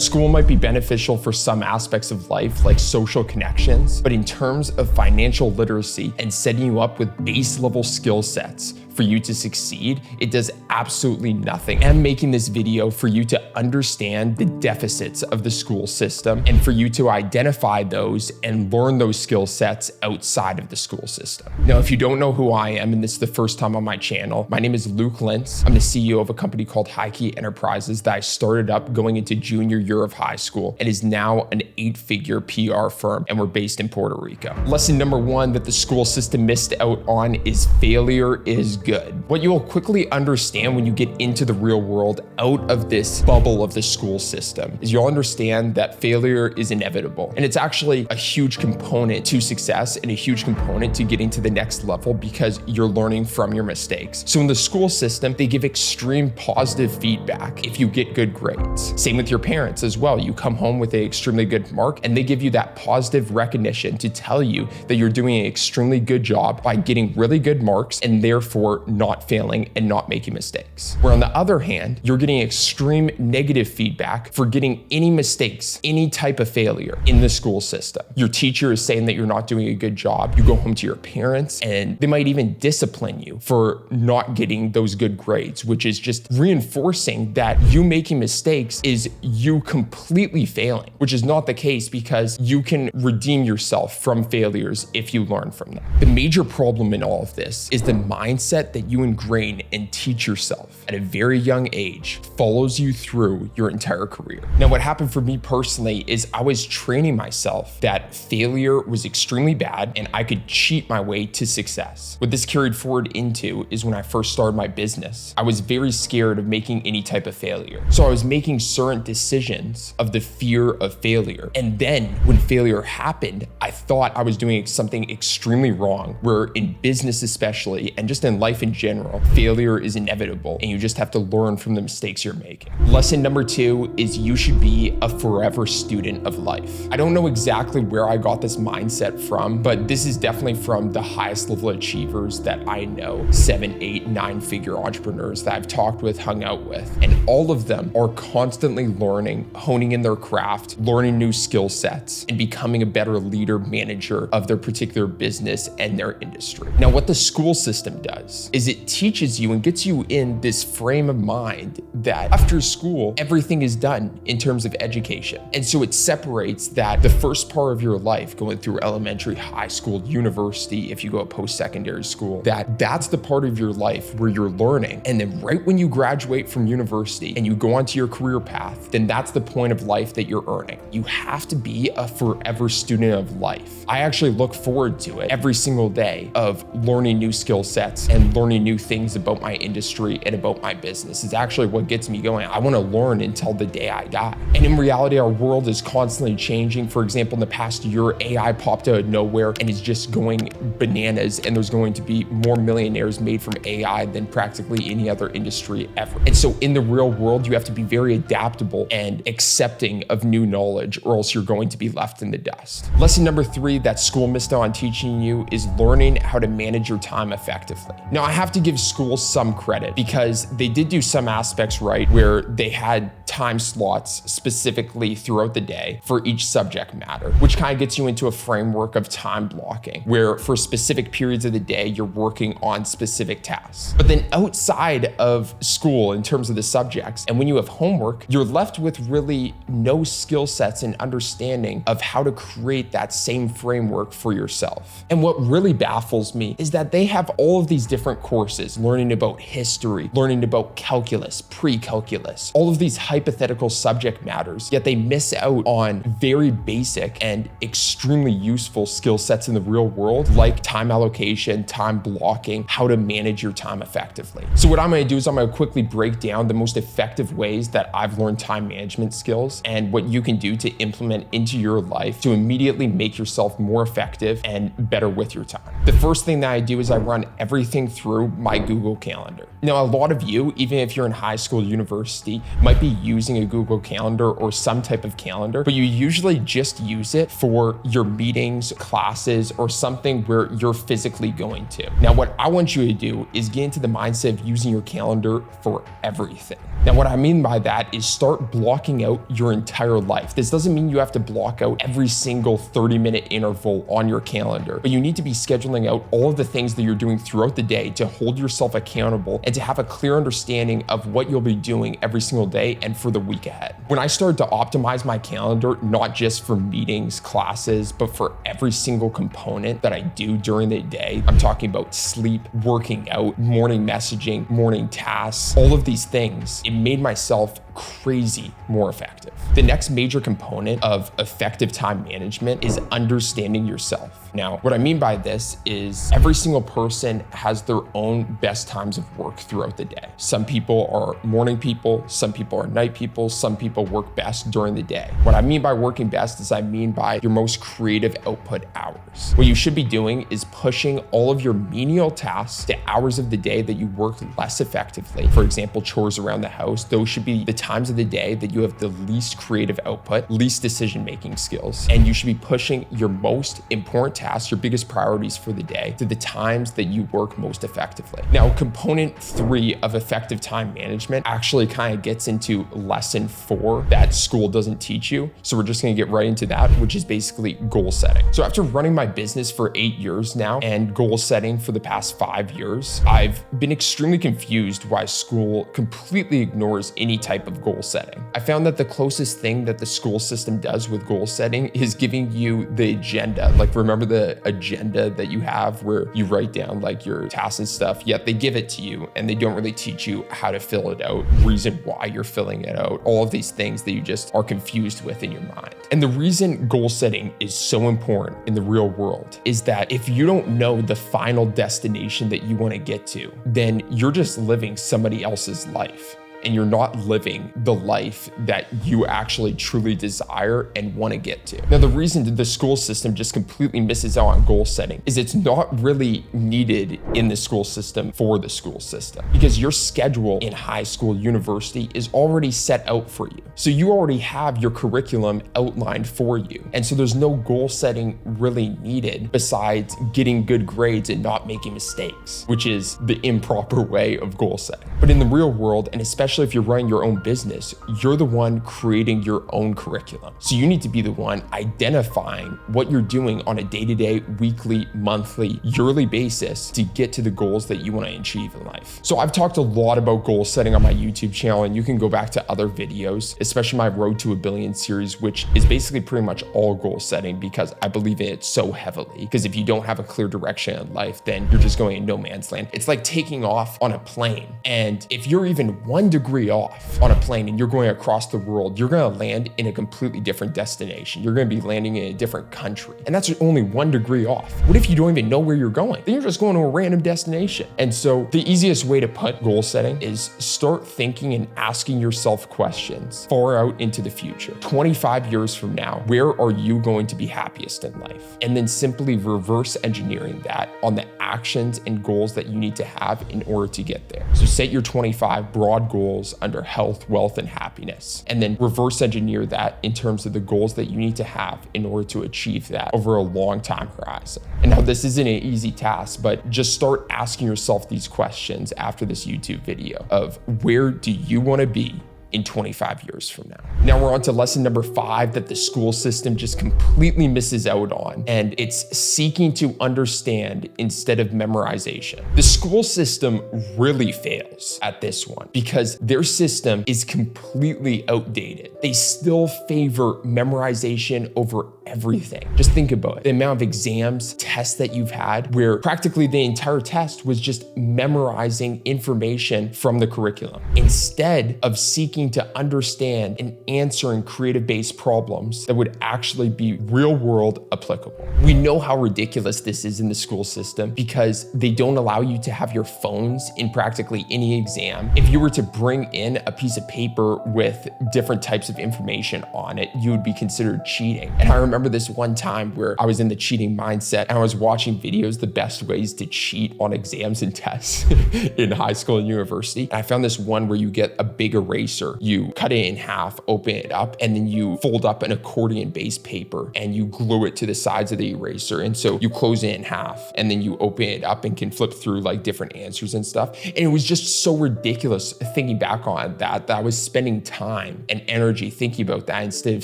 School might be beneficial for some aspects of life, like social connections, but in terms of financial literacy and setting you up with base level skill sets for you to succeed, it does absolutely nothing. I'm making this video for you to understand the deficits of the school system and for you to identify those and learn those skill sets outside of the school system. Now, if you don't know who I am and this is the first time on my channel, my name is Luke Lintz. I'm the CEO of a company called High Key Enterprises that I started up going into junior year of high school and is now an 8-figure PR firm, and we're based in Puerto Rico. Lesson number 1 that the school system missed out on is failure is good. What you will quickly understand when you get into the real world out of this bubble of the school system is you'll understand that failure is inevitable. And it's actually a huge component to success and a huge component to getting to the next level because you're learning from your mistakes. So in the school system, they give extreme positive feedback if you get good grades. Same with your parents as well. You come home with an extremely good mark and they give you that positive recognition to tell you that you're doing an extremely good job by getting really good marks and therefore not failing and not making mistakes. Where on the other hand, you're getting extreme negative feedback for getting any mistakes, any type of failure in the school system. Your teacher is saying that you're not doing a good job. You go home to your parents and they might even discipline you for not getting those good grades, which is just reinforcing that you making mistakes is you completely failing, which is not the case because you can redeem yourself from failures if you learn from them. The major problem in all of this is the mindset that you ingrain and teach yourself at a very young age follows you through your entire career. Now, what happened for me personally is I was training myself that failure was extremely bad and I could cheat my way to success. What this carried forward into is when I first started my business, I was very scared of making any type of failure. So I was making certain decisions of the fear of failure. And then when failure happened, I thought I was doing something extremely wrong, where in business especially, and just in life in general, failure is inevitable and you just have to learn from the mistakes you're making. Lesson number 2 is you should be a forever student of life. I don't know exactly where I got this mindset from, but this is definitely from the highest level achievers that I know, 7, 8, 9-figure entrepreneurs that I've talked with, hung out with. And all of them are constantly learning, honing in their craft, learning new skill sets, and becoming a better leader, manager of their particular business and their industry. Now, what the school system does is it teaches you and gets you in this frame of mind that after school, everything is done in terms of education. And so it separates that the first part of your life, going through elementary, high school, university, if you go post-secondary school, that's the part of your life where you're learning. And then right when you graduate from university and you go onto your career path, then that's the point of life that you're earning. You have to be a forever student of life. I actually look forward to it every single day of learning new skill sets and learning new things about my industry and about my business. It's actually what gets me going. I want to learn until the day I die. And in reality, our world is constantly changing. For example, in the past year, AI popped out of nowhere and is just going bananas, and there's going to be more millionaires made from AI than practically any other industry ever. And so in the real world, you have to be very adaptable and accepting of new knowledge, or else you're going to be left in the dust. Lesson number 3 that school missed out on teaching you is learning how to manage your time effectively. Now, I have to give school some credit because they did do some aspects right, where they had time slots specifically throughout the day for each subject matter, which kind of gets you into a framework of time blocking, where for specific periods of the day, you're working on specific tasks. But then outside of school, in terms of the subjects, and when you have homework, you're left with really no skill sets and understanding of how to create that same framework for yourself. And what really baffles me is that they have all of these different courses, learning about history, learning about calculus, pre-calculus, all of these hypothetical subject matters, yet they miss out on very basic and extremely useful skill sets in the real world, like time allocation, time blocking, how to manage your time effectively. So what I'm gonna do is I'm gonna quickly break down the most effective ways that I've learned time management skills and what you can do to implement into your life to immediately make yourself more effective and better with your time. The first thing that I do is I run everything through my Google Calendar. Now, a lot of you, even if you're in high school, university, might be using a Google Calendar or some type of calendar, but you usually just use it for your meetings, classes, or something where you're physically going to. Now, what I want you to do is get into the mindset of using your calendar for everything. Now, what I mean by that is start blocking out your entire life. This doesn't mean you have to block out every single 30-minute interval on your calendar, but you need to be scheduling out all of the things that you're doing throughout the day to hold yourself accountable and to have a clear understanding of what you'll be doing every single day and for the week ahead. When I started to optimize my calendar, not just for meetings, classes, but for every single component that I do during the day, I'm talking about sleep, working out, morning messaging, morning tasks, all of these things, it made myself crazy more effective. The next major component of effective time management is understanding yourself. Now, what I mean by this is every single person has their own best times of work throughout the day. Some people are morning people, some people are night people, some people work best during the day. What I mean by working best is I mean by your most creative output hours. What you should be doing is pushing all of your menial tasks to hours of the day that you work less effectively. For example, chores around the house, those should be the times of the day that you have the least creative output, least decision-making skills. And you should be pushing your most important tasks, your biggest priorities for the day, to the times that you work most effectively. Now, component 3 of effective time management actually kind of gets into lesson 4 that school doesn't teach you. So we're just gonna get right into that, which is basically goal setting. So after running my business for 8 years now and goal setting for the past 5 years, I've been extremely confused why school completely ignores any type of goal setting. I found that the closest thing that the school system does with goal setting is giving you the agenda. Like, remember the agenda that you have where you write down like your tasks and stuff, yet they give it to you and they don't really teach you how to fill it out, reason why you're filling it out, all of these things that you just are confused with in your mind. And the reason goal setting is so important in the real world is that if you don't know the final destination that you want to get to, then you're just living somebody else's life. And you're not living the life that you actually truly desire and want to get to. Now, the reason that the school system just completely misses out on goal setting is it's not really needed in the school system for the school system, because your schedule in high school, university is already set out for you. So you already have your curriculum outlined for you. And so there's no goal setting really needed besides getting good grades and not making mistakes, which is the improper way of goal setting. But in the real world, and especially if you're running your own business, you're the one creating your own curriculum. So you need to be the one identifying what you're doing on a day-to-day, weekly, monthly, yearly basis to get to the goals that you want to achieve in life. So I've talked a lot about goal setting on my YouTube channel, and you can go back to other videos, especially my Road to a Billion series, which is basically pretty much all goal setting because I believe in it so heavily. Because if you don't have a clear direction in life, then you're just going in no man's land. It's like taking off on a plane. And if you're even 1 degree off on a plane and you're going across the world, you're going to land in a completely different destination. You're going to be landing in a different country. And that's only 1 degree off. What if you don't even know where you're going? Then you're just going to a random destination. And so the easiest way to put goal setting is start thinking and asking yourself questions far out into the future. 25 years from now, where are you going to be happiest in life? And then simply reverse engineering that on the actions and goals that you need to have in order to get there. So set your 25 broad goals under health, wealth, and happiness, and then reverse engineer that in terms of the goals that you need to have in order to achieve that over a long time horizon. And now this isn't an easy task, but just start asking yourself these questions after this YouTube video of where do you want to be in 25 years from now. Now we're on to lesson number 5 that the school system just completely misses out on, and it's seeking to understand instead of memorization. The school system really fails at this one because their system is completely outdated. They still favor memorization over everything. Just think about it. The amount of exams, tests that you've had where practically the entire test was just memorizing information from the curriculum instead of seeking seeking to understand and answering creative-based problems that would actually be real-world applicable. We know how ridiculous this is in the school system because they don't allow you to have your phones in practically any exam. If you were to bring in a piece of paper with different types of information on it, you would be considered cheating. And I remember this one time where I was in the cheating mindset and I was watching videos the best ways to cheat on exams and tests in high school and university. And I found this one where you get a big eraser, you cut it in half, open it up, and then you fold up an accordion-based paper and you glue it to the sides of the eraser. And so you close it in half and then you open it up and can flip through like different answers and stuff. And it was just so ridiculous thinking back on that I was spending time and energy thinking about that instead of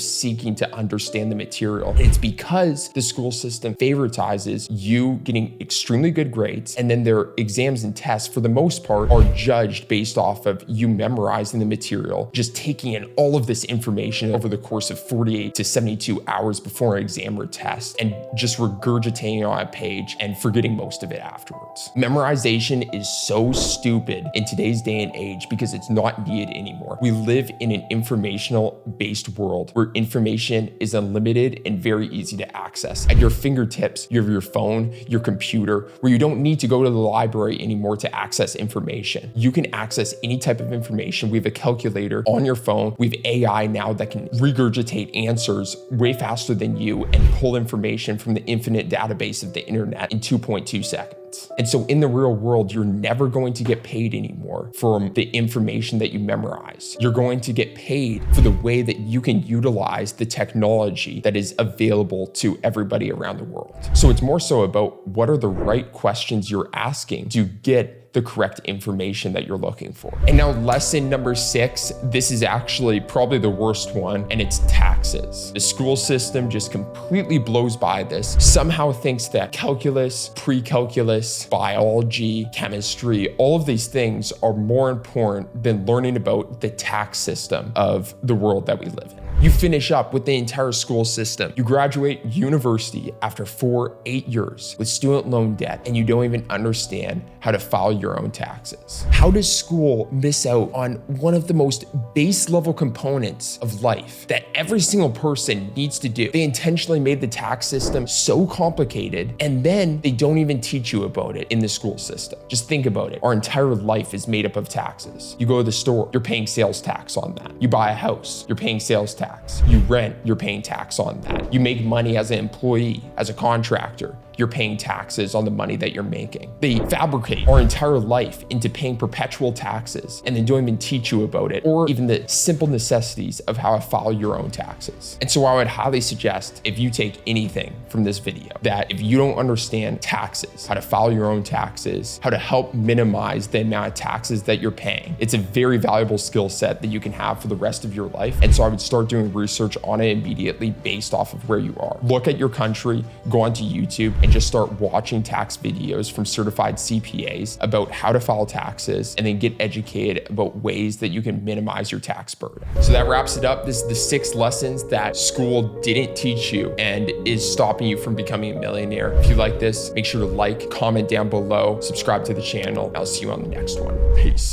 seeking to understand the material. And it's because the school system favoritizes you getting extremely good grades, and then their exams and tests for the most part are judged based off of you memorizing the material, just taking in all of this information over the course of 48 to 72 hours before an exam or test and just regurgitating it on a page and forgetting most of it afterwards. Memorization is so stupid in today's day and age because it's not needed anymore. We live in an informational-based world where information is unlimited and very easy to access. At your fingertips, you have your phone, your computer, where you don't need to go to the library anymore to access information. You can access any type of information. We have a calculator on your phone. We have AI now that can regurgitate answers way faster than you and pull information from the infinite database of the internet in 2.2 seconds. And so in the real world, you're never going to get paid anymore from the information that you memorize. You're going to get paid for the way that you can utilize the technology that is available to everybody around the world. So it's more so about what are the right questions you're asking to get the correct information that you're looking for. And now lesson number 6, this is actually probably the worst one, and it's taxes. The school system just completely blows by this, somehow thinks that calculus, pre-calculus, biology, chemistry, all of these things are more important than learning about the tax system of the world that we live in. You finish up with the entire school system. You graduate university after 8 years with student loan debt, and you don't even understand how to file your own taxes. How does school miss out on one of the most base level components of life that every single person needs to do? They intentionally made the tax system so complicated, and then they don't even teach you about it in the school system. Just think about it. Our entire life is made up of taxes. You go to the store, you're paying sales tax on that. You buy a house, you're paying sales tax. You rent, you're paying tax on that. You make money as an employee, as a contractor, you're paying taxes on the money that you're making. They fabricate our entire life into paying perpetual taxes and then don't even teach you about it or even the simple necessities of how to file your own taxes. And so I would highly suggest, if you take anything from this video, that if you don't understand taxes, how to file your own taxes, how to help minimize the amount of taxes that you're paying, it's a very valuable skill set that you can have for the rest of your life. And so I would start doing research on it immediately based off of where you are. Look at your country, go onto YouTube, and just start watching tax videos from certified CPAs about how to file taxes, and then get educated about ways that you can minimize your tax burden. So that wraps it up. This is the 6 lessons that school didn't teach you and is stopping you from becoming a millionaire. If you like this, make sure to like, comment down below, subscribe to the channel. I'll see you on the next one. Peace.